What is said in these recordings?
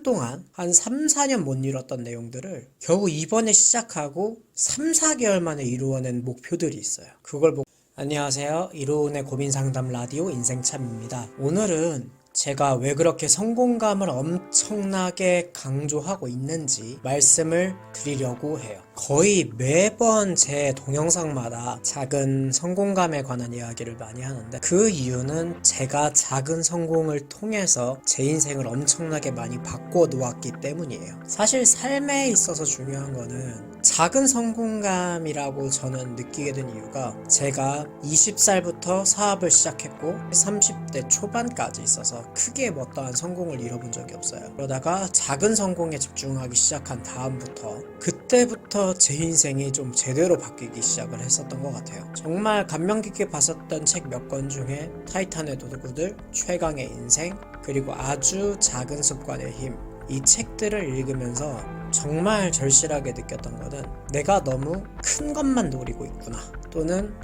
동안 한 3, 4년 못 이뤘던 내용들을 겨우 이번에 시작하고 3, 4개월 만에 이루어낸 목표들이 있어요. 그걸 보고 안녕하세요. 이로운의 고민상담 라디오 인생참입니다. 오늘은 제가 왜 그렇게 성공감을 엄청나게 강조하고 있는지 말씀을 드리려고 해요. 거의 매번 제 동영상마다 작은 성공감에 관한 이야기를 많이 하는데 그 이유는 제가 작은 성공을 통해서 제 인생을 엄청나게 많이 바꿔 놓았기 때문이에요. 사실 삶에 있어서 중요한 거는 작은 성공감이라고 저는 느끼게 된 이유가 제가 20살부터 사업을 시작했고 30대 초반까지 있어서 크게 어떠한 성공을 이뤄본 적이 없어요. 그러다가 작은 성공에 집중하기 시작한 다음부터 그때부터 제 인생이 좀 제대로 바뀌기 시작을 했었던 것 같아요. 정말 감명 깊게 봤었던 책 몇 권 중에 타이탄의 도구들, 최강의 인생, 그리고 아주 작은 습관의 힘, 이 책들을 읽으면서 정말 절실하게 느꼈던 거는 내가 너무 큰 것만 노리고 있구나, 또는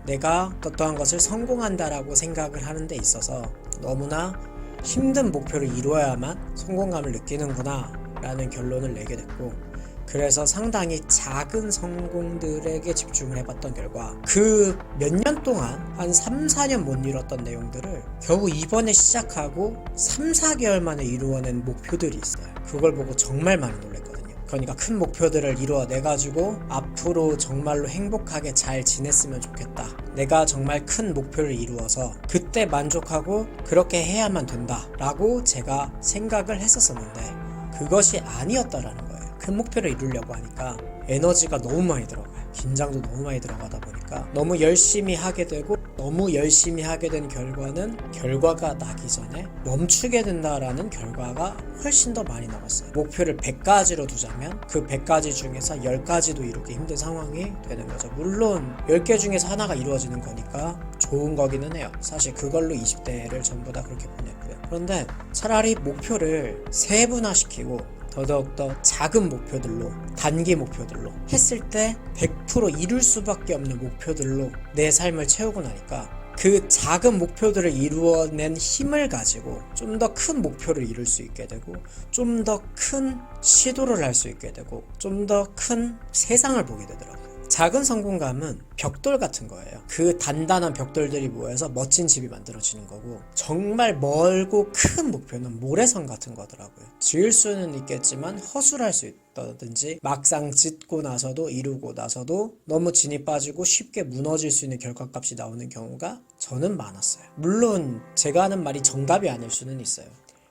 내가 어떠한 것을 성공한다라고 생각을 하는 데 있어서 너무나 힘든 목표를 이루어야만 성공감을 느끼는구나 라는 결론을 내게 됐고, 그래서 상당히 작은 성공들에게 집중을 해봤던 결과 그 몇 년 동안 한 3, 4년 못 이뤘던 내용들을 겨우 이번에 시작하고 3, 4개월 만에 이루어낸 목표들이 있어요. 그걸 보고 정말 많이 놀랐거든요. 그러니까 큰 목표들을 이루어내가지고 앞으로 정말로 행복하게 잘 지냈으면 좋겠다, 내가 정말 큰 목표를 이루어서 그때 만족하고 그렇게 해야만 된다 라고 제가 생각을 했었었는데 그것이 아니었다라는 거예요. 큰 목표를 이루려고 하니까 에너지가 너무 많이 들어가요. 긴장도 너무 많이 들어가다 보니까 너무 열심히 하게 되고, 너무 열심히 하게 된 결과는 결과가 나기 전에 멈추게 된다라는 결과가 훨씬 더 많이 나왔어요. 목표를 100가지로 두자면 그 100가지 중에서 10가지도 이루기 힘든 상황이 되는 거죠. 물론 10개 중에서 하나가 이루어지는 거니까 좋은 거기는 해요. 사실 그걸로 20대를 전부 다 그렇게 보냈고요. 그런데 차라리 목표를 세분화시키고 더더욱더 작은 목표들로, 단기 목표들로 했을 때 100% 이룰 수밖에 없는 목표들로 내 삶을 채우고 나니까 그 작은 목표들을 이루어낸 힘을 가지고 좀 더 큰 목표를 이룰 수 있게 되고, 좀 더 큰 시도를 할 수 있게 되고, 좀 더 큰 세상을 보게 되더라고요. 작은 성공감은 벽돌 같은 거예요. 그 단단한 벽돌들이 모여서 멋진 집이 만들어지는 거고, 정말 멀고 큰 목표는 모래성 같은 거더라고요. 지을 수는 있겠지만 허술할 수 있다든지 막상 짓고 나서도, 이루고 나서도 너무 진이 빠지고 쉽게 무너질 수 있는 결과값이 나오는 경우가 저는 많았어요. 물론 제가 하는 말이 정답이 아닐 수는 있어요.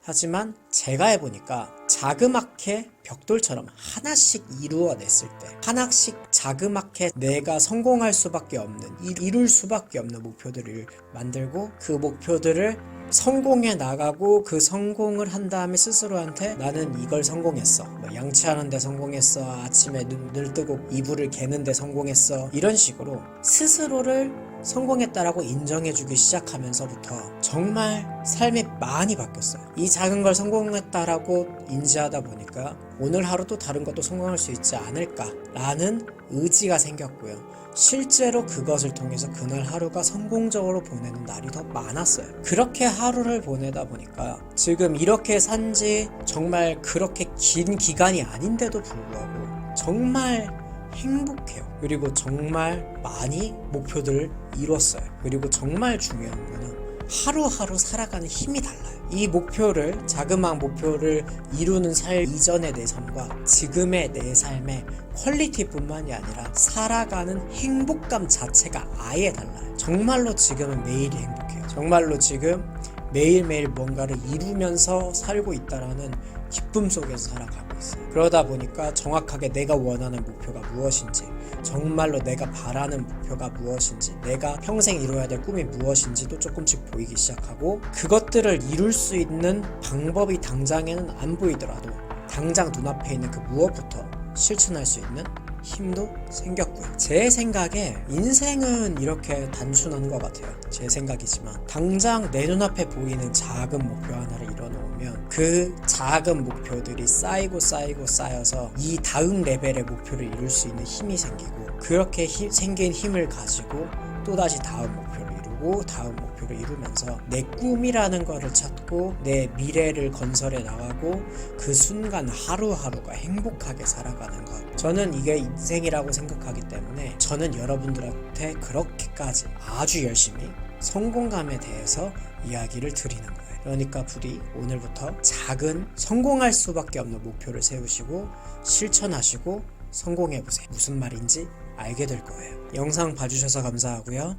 하지만 제가 해보니까 자그맣게 벽돌처럼 하나씩 이루어냈을 때, 하나씩 자그맣게 내가 성공할 수밖에 없는, 이룰 수밖에 없는 목표들을 만들고 그 목표들을 성공해 나가고, 그 성공을 한 다음에 스스로한테 나는 이걸 성공했어, 양치하는데 성공했어, 아침에 눈을 뜨고 이불을 개는데 성공했어, 이런 식으로 스스로를 성공했다라고 인정해주기 시작하면서부터 정말 삶이 많이 바뀌었어요. 이 작은 걸 성공했다라고 인지하다 보니까 오늘 하루도 다른 것도 성공할 수 있지 않을까라는 의지가 생겼고요. 실제로 그것을 통해서 그날 하루가 성공적으로 보내는 날이 더 많았어요. 그렇게 하루를 보내다 보니까 지금 이렇게 산지 정말 그렇게 긴 기간이 아닌데도 불구하고 정말 행복해요. 그리고 정말 많이 목표들을 이뤘어요. 그리고 정말 중요한 거는 하루하루 살아가는 힘이 달라요. 이 목표를, 자그마한 목표를 이루는 삶 이전의 내 삶과 지금의 내 삶의 퀄리티뿐만이 아니라 살아가는 행복감 자체가 아예 달라요. 정말로 지금은 매일이 행복해요. 정말로 지금 매일매일 뭔가를 이루면서 살고 있다라는 기쁨 속에서 살아가고 있어요. 그러다 보니까 정확하게 내가 원하는 목표가 무엇인지, 정말로 내가 바라는 목표가 무엇인지, 내가 평생 이뤄야 될 꿈이 무엇인지도 조금씩 보이기 시작하고, 그것들을 이룰 수 있는 방법이 당장에는 안 보이더라도 당장 눈앞에 있는 그 무엇부터 실천할 수 있는 힘도 생겼고요. 제 생각에 인생은 이렇게 단순한 것 같아요. 제 생각이지만 당장 내 눈앞에 보이는 작은 목표 하나를 이뤄놓으면 그 작은 목표들이 쌓여서 이 다음 레벨의 목표를 이룰 수 있는 힘이 생기고, 그렇게 생긴 힘을 가지고 또다시 다음 목표를 이루고, 하고 다음 목표를 이루면서 내 꿈이라는 거를 찾고 내 미래를 건설해 나가고 그 순간 하루하루가 행복하게 살아가는 것. 저는 이게 인생이라고 생각하기 때문에 저는 여러분들한테 그렇게까지 아주 열심히 성공감에 대해서 이야기를 드리는 거예요. 그러니까 부디 오늘부터 작은 성공할 수밖에 없는 목표를 세우시고 실천하시고 성공해보세요. 무슨 말인지 알게 될 거예요. 영상 봐주셔서 감사하고요.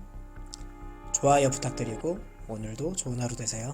좋아요 부탁드리고 오늘도 좋은 하루 되세요.